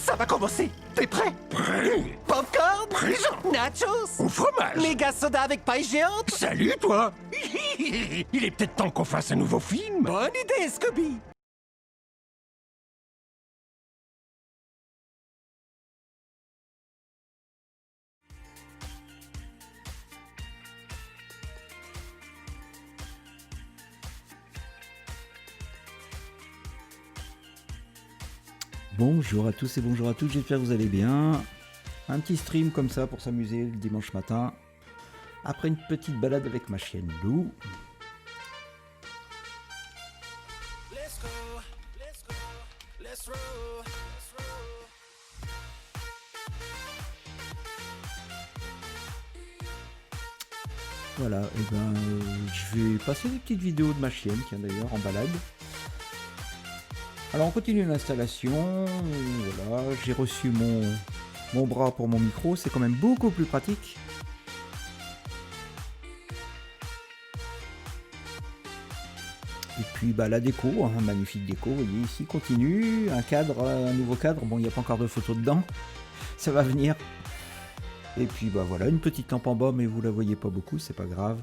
Ça va commencer. T'es prêt? Prêt? Popcorn? Présent. Nachos? Au fromage. Méga soda avec paille géante? Salut, toi. Il est peut-être temps qu'on fasse un nouveau film. Bonne idée, Scooby! Bonjour à tous et bonjour à toutes, j'espère que vous allez bien. Un petit stream comme ça pour s'amuser le dimanche matin. Après une petite balade avec ma chienne Lou. Voilà, et je vais passer des petites vidéos de ma chienne, tiens d'ailleurs, en balade. Alors on continue l'installation, voilà, j'ai reçu mon bras pour mon micro, c'est quand même beaucoup plus pratique. Et puis la déco, magnifique déco, vous voyez ici, continue, un cadre, un nouveau cadre, bon il n'y a pas encore de photos dedans, ça va venir. Et puis voilà, une petite lampe en bas, mais vous la voyez pas beaucoup, c'est pas grave.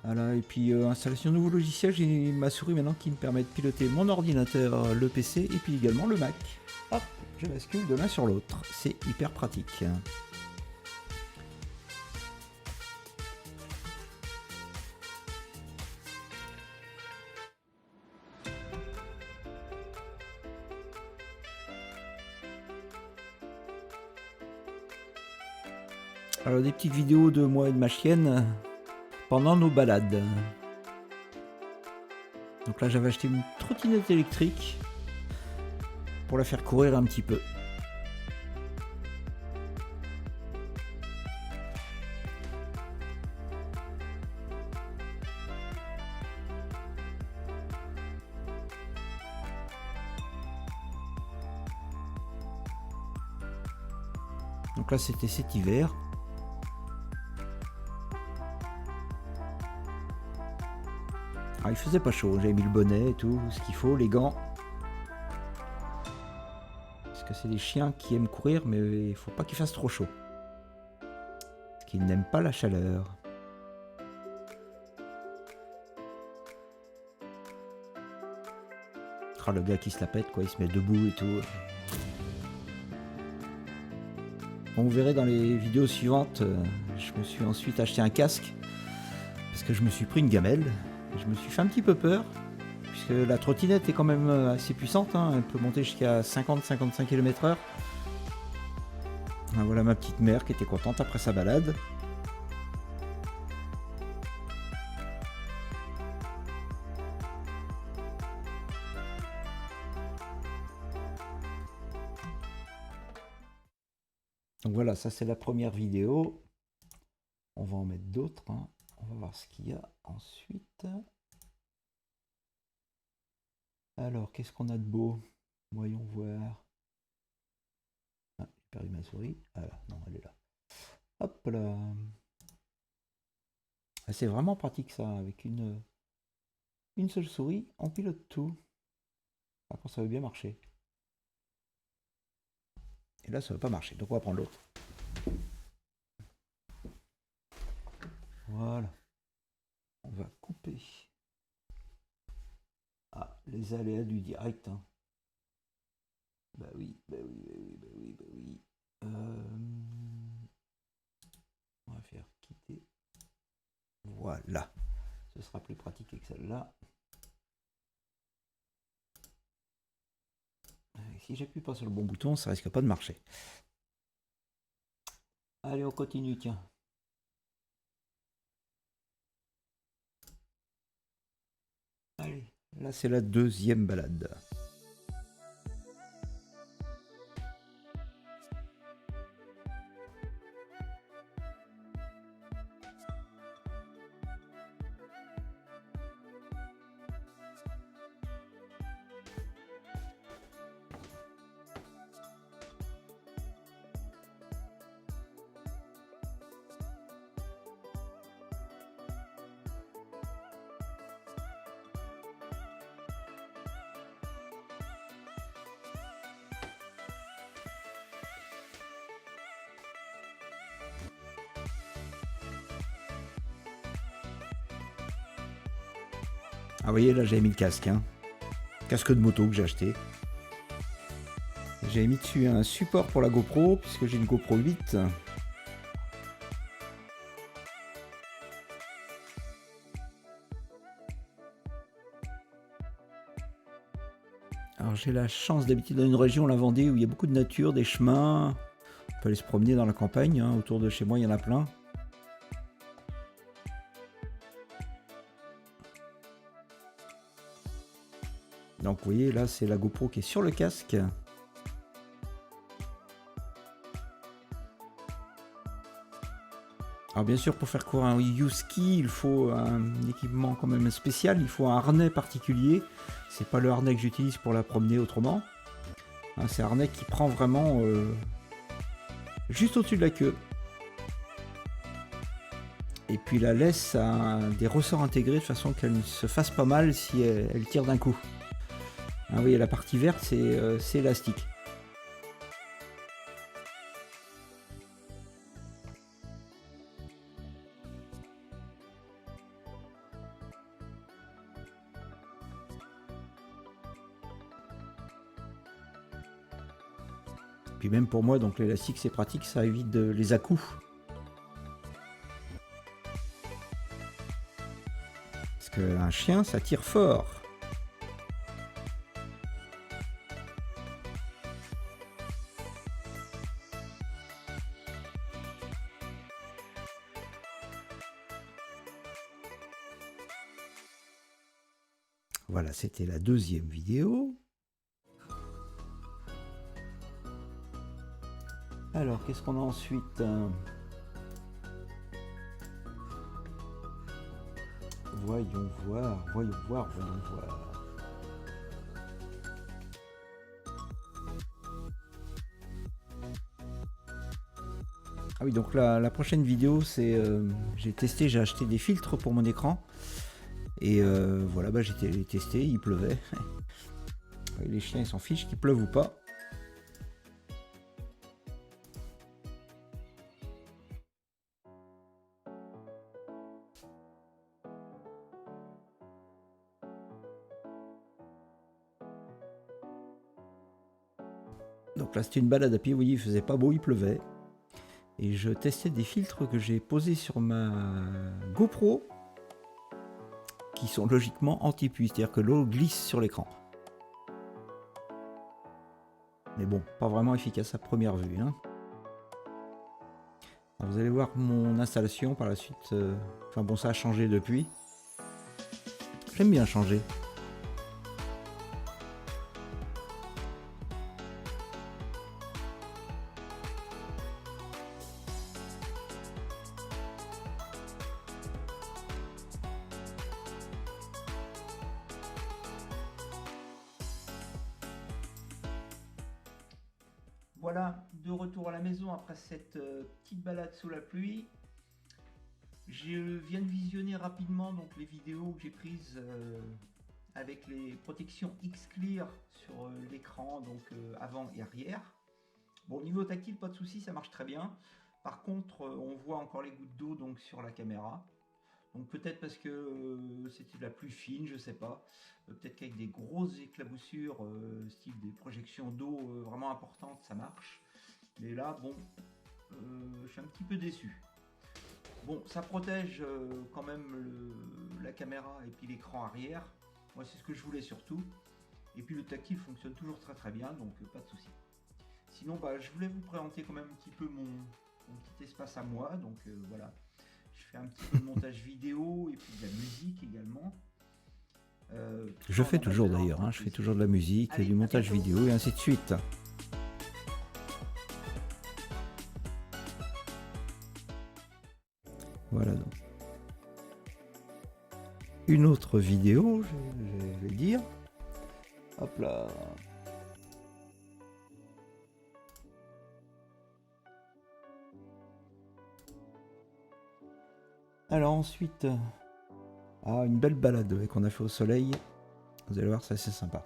Voilà, et puis installation de nouveau logiciel, j'ai ma souris maintenant qui me permet de piloter mon ordinateur, le PC et puis également le Mac. Hop, je bascule de l'un sur l'autre, c'est hyper pratique. Alors des petites vidéos de moi et de ma chienne pendant nos balades. Donc là j'avais acheté une trottinette électrique pour la faire courir un petit peu. Donc là c'était cet hiver. Ah, il faisait pas chaud, j'avais mis le bonnet et tout, ce qu'il faut, les gants. Parce que c'est des chiens qui aiment courir, mais il faut pas qu'il fasse trop chaud. Parce qu'ils n'aiment pas la chaleur. Ah, le gars qui se la pète, quoi, il se met debout et tout. Bon, vous verrez dans les vidéos suivantes, je me suis ensuite acheté un casque. Parce que je me suis pris une gamelle. Je me suis fait un petit peu peur, puisque la trottinette est quand même assez puissante, hein. Elle peut monter jusqu'à 50-55 km/h. Ah, voilà ma petite mère qui était contente après sa balade. Donc voilà, ça c'est la première vidéo. On va en mettre d'autres, hein. On va voir ce qu'il y a ensuite. Alors, qu'est-ce qu'on a de beau? Voyons voir. Ah, j'ai perdu ma souris. Ah là, non, elle est là. Hop là. Ah, c'est vraiment pratique ça, avec une seule souris, on pilote tout. Par contre, ça veut bien marcher. Et là, ça ne va pas marcher, donc on va prendre l'autre. Voilà. On va couper. Ah, les aléas du direct. Hein. Bah oui. On va faire quitter. Voilà. Ce sera plus pratique que celle-là. Si j'appuie pas sur le bon bouton, ça risque pas de marcher. Allez, on continue, tiens. Allez, là c'est la deuxième balade. Ah, vous voyez, là, j'avais mis le casque. Hein. Casque de moto que j'ai acheté. J'avais mis dessus un support pour la GoPro, puisque j'ai une GoPro 8. Alors j'ai la chance d'habiter dans une région, la Vendée, où il y a beaucoup de nature, des chemins. On peut aller se promener dans la campagne, hein. Autour de chez moi il y en a plein. Donc vous voyez là c'est la GoPro qui est sur le casque. Alors bien sûr pour faire courir un U-Ski il faut un équipement quand même spécial, il faut un harnais particulier. C'est pas le harnais que j'utilise pour la promener autrement. Hein, c'est un harnais qui prend vraiment juste au-dessus de la queue. Et puis la laisse a des ressorts intégrés de façon qu'elle ne se fasse pas mal si elle tire d'un coup. Ah oui, la partie verte c'est élastique. Puis même pour moi, donc l'élastique c'est pratique, ça évite les à-coups. Parce qu'un chien, ça tire fort. Voilà, c'était la deuxième vidéo. Alors, qu'est-ce qu'on a ensuite? Voyons voir, voyons voir, voyons voir. Ah oui, donc la prochaine vidéo, c'est j'ai testé, j'ai acheté des filtres pour mon écran. Et voilà, bah, j'ai testé, il pleuvait. Les chiens, ils s'en fichent qu'il pleuve ou pas. Donc là c'était une balade à pied, vous voyez il faisait pas beau, il pleuvait. Et je testais des filtres que j'ai posés sur ma GoPro qui sont logiquement anti-pluie, c'est-à-dire que l'eau glisse sur l'écran. Mais bon, pas vraiment efficace à première vue. Hein. Alors, vous allez voir mon installation par la suite. Enfin bon, ça a changé depuis. J'aime bien changer. Voilà, de retour à la maison après cette petite balade sous la pluie. Je viens de visionner rapidement donc, les vidéos que j'ai prises avec les protections X-Clear sur l'écran, donc avant et arrière. Bon, au niveau tactile, pas de souci, ça marche très bien. Par contre, on voit encore les gouttes d'eau donc sur la caméra. Donc peut-être parce que c'était de la pluie fine, je sais pas. Peut-être qu'avec des grosses éclaboussures, style des projections d'eau vraiment importantes, ça marche. Mais là, bon, je suis un petit peu déçu. Bon, ça protège quand même la caméra et puis l'écran arrière. Moi, c'est ce que je voulais surtout. Et puis le tactile fonctionne toujours très très bien, donc pas de souci. Sinon, bah, je voulais vous présenter quand même un petit peu mon petit espace à moi. Donc voilà. Je fais un petit peu de montage vidéo et puis de la musique également. Je fais toujours d'ailleurs, hein, je fais toujours de la musique et du montage vidéo et ainsi de suite. Voilà donc. Une autre vidéo, je vais dire. Hop là. Alors ensuite, une belle balade qu'on a fait au soleil. Vous allez voir, c'est assez sympa.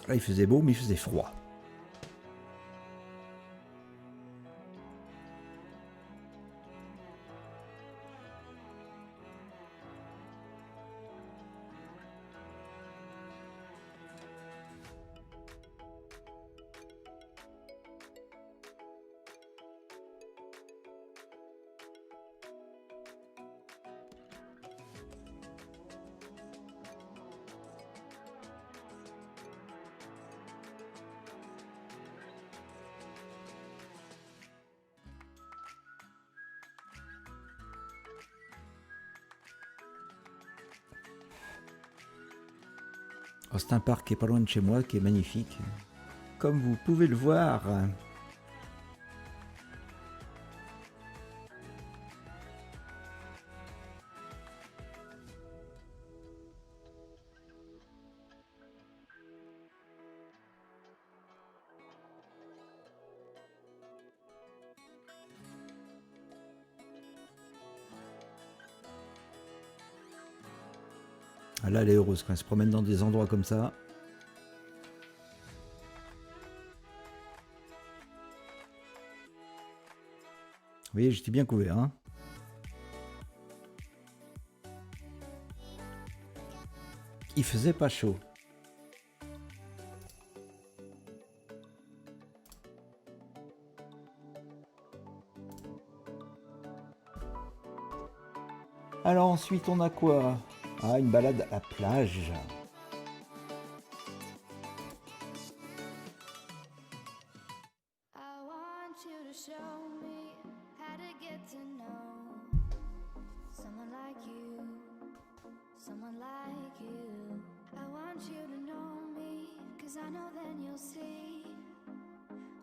Là, il faisait beau, mais il faisait froid. Alors, c'est un parc qui est pas loin de chez moi, qui est magnifique. Comme vous pouvez le voir. Ah là, elle est heureuse quand elle se promène dans des endroits comme ça. Vous voyez, j'étais bien couvert, hein. Il faisait pas chaud. Alors ensuite, on a quoi? Ah, une balade à la plage. I want you to show me how to get to know someone like you, someone like you. I want you to know me, 'cause I know then you'll see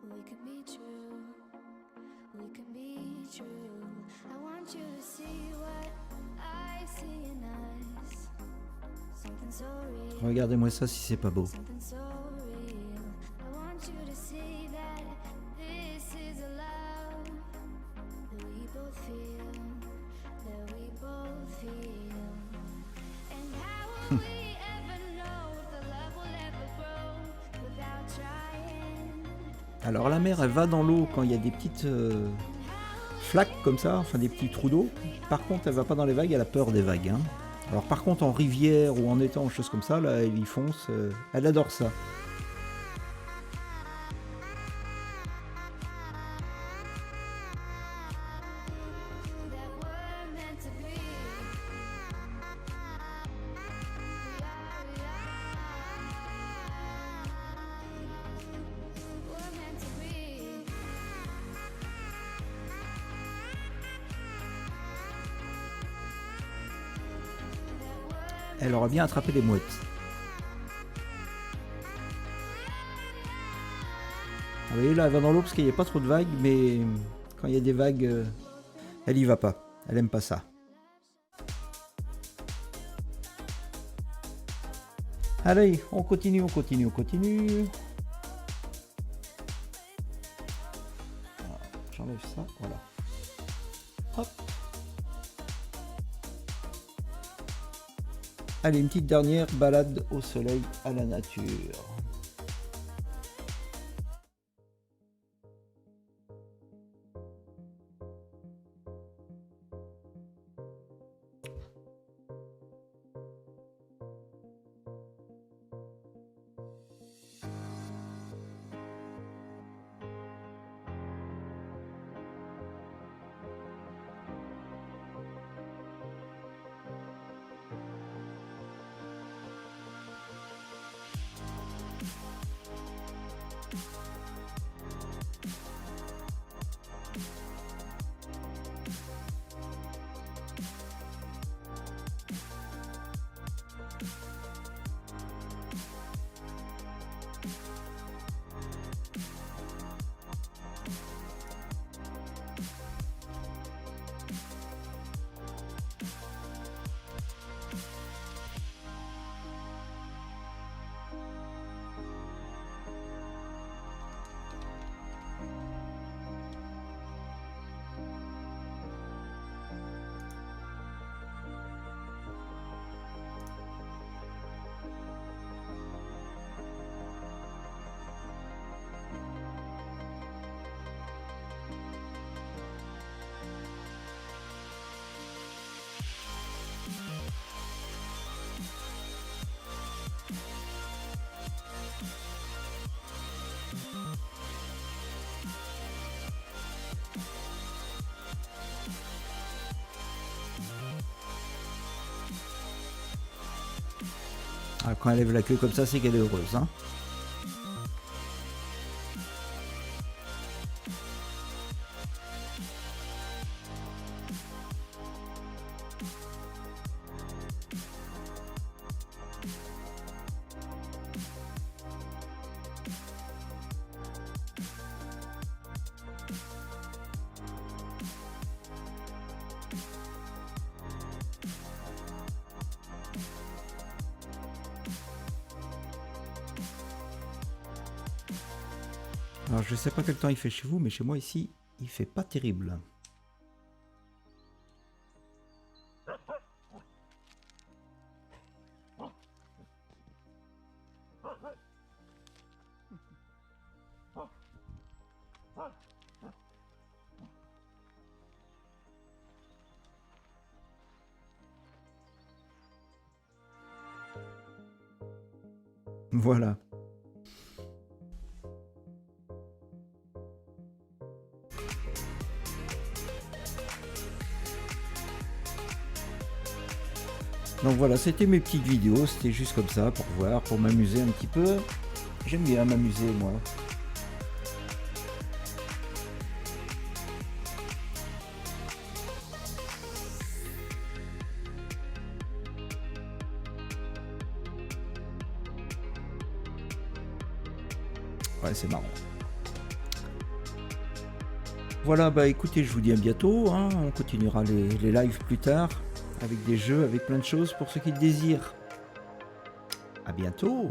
we can be true, we can be true. I want you to see what I see in us, something so real. Regardez-moi ça si c'est pas beau. Something so real. I want you to see that this is a love that we both feel, that we both feel. And how will we ever know if the love will ever grow without trying? Alors la mer, elle va dans l'eau quand il y a des petites flaques comme ça, enfin des petits trous d'eau. Par contre, elle va pas dans les vagues, elle a peur des vagues, hein. Alors par contre, en rivière ou en étang, choses comme ça, là, elle y fonce. Elle adore ça. That we're meant to be. We're meant to be. Elle aura bien attrapé les mouettes. Vous voyez, là, elle va dans l'eau parce qu'il n'y a pas trop de vagues, mais quand il y a des vagues, elle y va pas. Elle aime pas ça. Allez, on continue, on continue, on continue. Voilà, j'enlève ça, voilà. Hop. Allez, une petite dernière balade au soleil, à la nature. Ah, quand elle lève la queue comme ça, c'est qu'elle est heureuse, hein. Alors je sais pas quel temps il fait chez vous, mais chez moi ici, il fait pas terrible. Voilà. Donc voilà, c'était mes petites vidéos, c'était juste comme ça pour voir, pour m'amuser un petit peu. J'aime bien m'amuser moi. Ouais, c'est marrant. Voilà, bah écoutez, je vous dis à bientôt, hein. On continuera les lives plus tard, avec des jeux, avec plein de choses pour ceux qui le désirent. À bientôt.